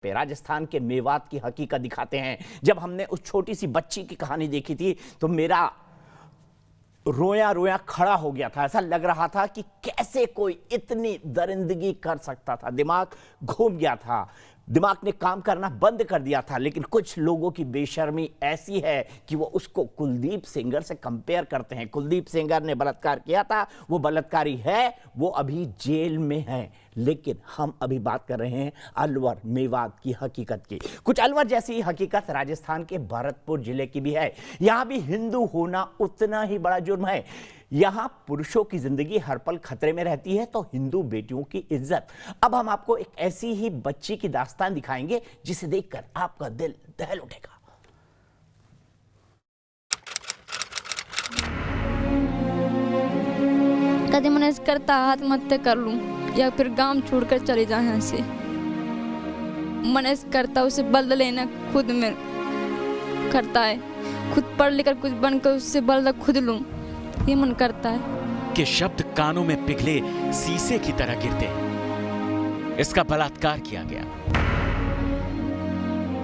पे राजस्थान के मेवात की हकीकत दिखाते हैं। जब हमने उस छोटी सी बच्ची की कहानी देखी थी तो मेरा रोया रोया खड़ा हो गया था। ऐसा लग रहा था कि कैसे कोई इतनी दरिंदगी कर सकता था। दिमाग घूम गया था, दिमाग ने काम करना बंद कर दिया था। लेकिन कुछ लोगों की बेशर्मी ऐसी है कि वो उसको कुलदीप सेंगर से कंपेयर करते हैं। कुलदीप सेंगर ने बलात्कार किया था, वो बलात्कारी है, वो अभी जेल में है। लेकिन हम अभी बात कर रहे हैं अलवर मेवात की हकीकत की। कुछ अलवर जैसी हकीकत राजस्थान के भरतपुर जिले की भी है। यहां भी हिंदू होना उतना ही बड़ा जुर्म है। यहां पुरुषों की जिंदगी हर पल खतरे में रहती है तो हिंदू बेटियों की इज्जत। अब हम आपको एक ऐसी ही बच्ची की दास्तान दिखाएंगे जिसे देखकर आपका दिल दहल उठेगा। कभी मन करता आत्महत्या कर लूं या फिर गांव छोड़कर चले जाएं यहाँ से। मन करता उसे बदला लेना खुद में करता है, खुद पढ़ लिखकर कुछ बनकर उससे बदला खुद लूं, ये मन करता है। कि शब्द कानों में पिघले शीशे की तरह गिरते हैं। इसका बलात्कार किया गया।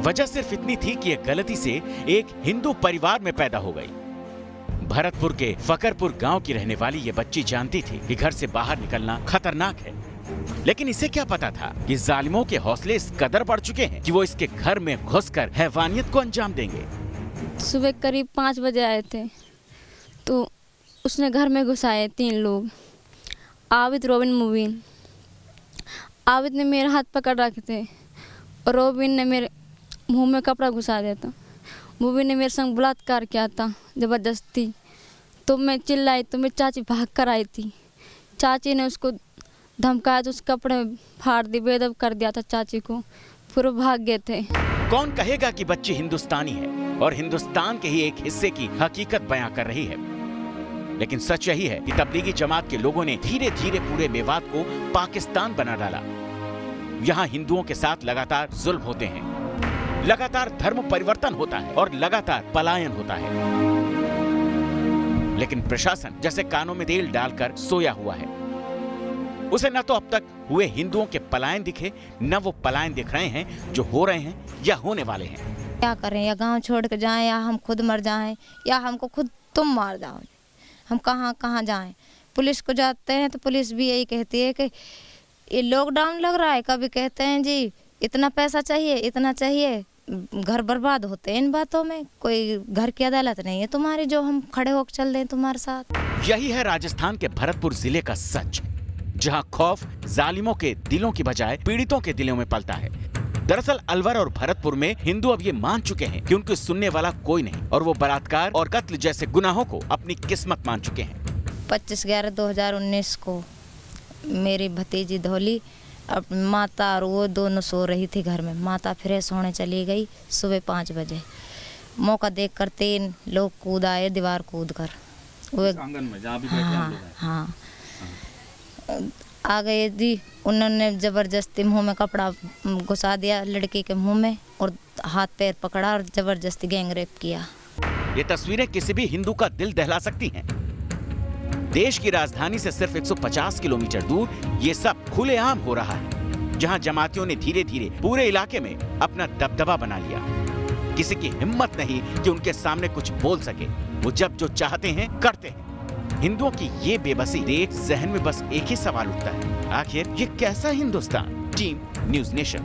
वजह सिर्फ इतनी थी कि एक गलती से एक हिंदू परिवार में पैदा हो गई। भरतपुर के फकरपुर गांव की रहने वाली ये बच्ची जानती थी कि घर से बाहर निकलना खतरनाक है। लेकिन इसे क्या पता था कि जालिमों के हौसले इस कदर बढ़ चुके हैं कि वो इसके घर में घुसकर हैवानियत को अंजाम देंगे। सुबह करीब 5 बजे आए थे तो उसने घर में घुसाए 3 लोग, आबिद, रोबिन, मुबीन। आबिद ने मेरे हाथ पकड़ रखे थे और रोबिन ने मेरे मुंह में कपड़ा घुसा दिया था। मुबीन ने मेरे संग बलात्कार किया था ज़बरदस्ती। तो मैं चिल्लाई तो मेरी चाची भाग कर आई थी। चाची ने उसको धमकाया तो उस कपड़े फाड़ दी, बेदब कर दिया था चाची को, फिर वो भाग गए थे। कौन कहेगा कि बच्ची हिंदुस्तानी है और हिंदुस्तान के ही एक हिस्से की हकीकत बयां कर रही है। लेकिन सच यही है कि तबलीगी जमात के लोगों ने धीरे धीरे पूरे मेवात को पाकिस्तान बना डाला। यहाँ हिंदुओं के साथ लगातार जुल्म होते हैं, लगातार धर्म परिवर्तन होता है और लगातार पलायन होता है। लेकिन प्रशासन जैसे कानों में तेल डालकर सोया हुआ है। उसे न तो अब तक हुए हिंदुओं के पलायन दिखे, न वो पलायन दिख रहे हैं जो हो रहे हैं या होने वाले हैं। क्या करें, या गांव छोड़ के जाएं या हम खुद मर जाएं या हमको खुद तुम मार जाओ। हम कहाँ कहाँ जाएं। पुलिस को जाते हैं तो पुलिस भी यही कहती है कि ये लॉकडाउन लग रहा है। कभी कहते हैं जी इतना पैसा चाहिए, इतना चाहिए। घर बर्बाद होते हैं इन बातों में। कोई घर की अदालत नहीं है तुम्हारी जो हम खड़े होकर चल दें तुम्हारे साथ। यही है राजस्थान के भरतपुर जिले का सच, जहां खौफ जालिमों के दिलों की बजाय पीड़ितों के दिलों में पलता है। दरअसल अलवर और भरतपुर में हिंदू अब ये मान चुके हैं कि उनको सुनने वाला कोई नहीं और वो बलात्कार और कत्ल जैसे गुनाहों को अपनी किस्मत मान चुके हैं। 25/11/2019 को मेरी भतीजी धौली अपनी माता और वो दोनों सो रही थी घर में। माता फ्रेश होने चली गई सुबह 5 बजे। मौका देखकर 3 लोग कूद आए, दीवार कूद कर वो आंगन में जहाँ भी हाँ आ गए जी। उन्होंने जबरदस्ती मुंह में कपड़ा घुसा दिया लड़की के मुंह में और हाथ पैर पकड़ा और जबरदस्ती गैंगरेप किया। ये तस्वीरें किसी भी हिंदू का दिल दहला सकती हैं। देश की राजधानी से सिर्फ 150 किलोमीटर दूर ये सब खुलेआम हो रहा है, जहां जमातियों ने धीरे धीरे पूरे इलाके में अपना दबदबा बना लिया। किसी की हिम्मत नहीं कि उनके सामने कुछ बोल सके। वो जब जो चाहते हैं करते हैं। हिंदुओं की ये बेबसी देख जहन में बस एक ही सवाल उठता है, आखिर ये कैसा हिंदुस्तान? Team news nation.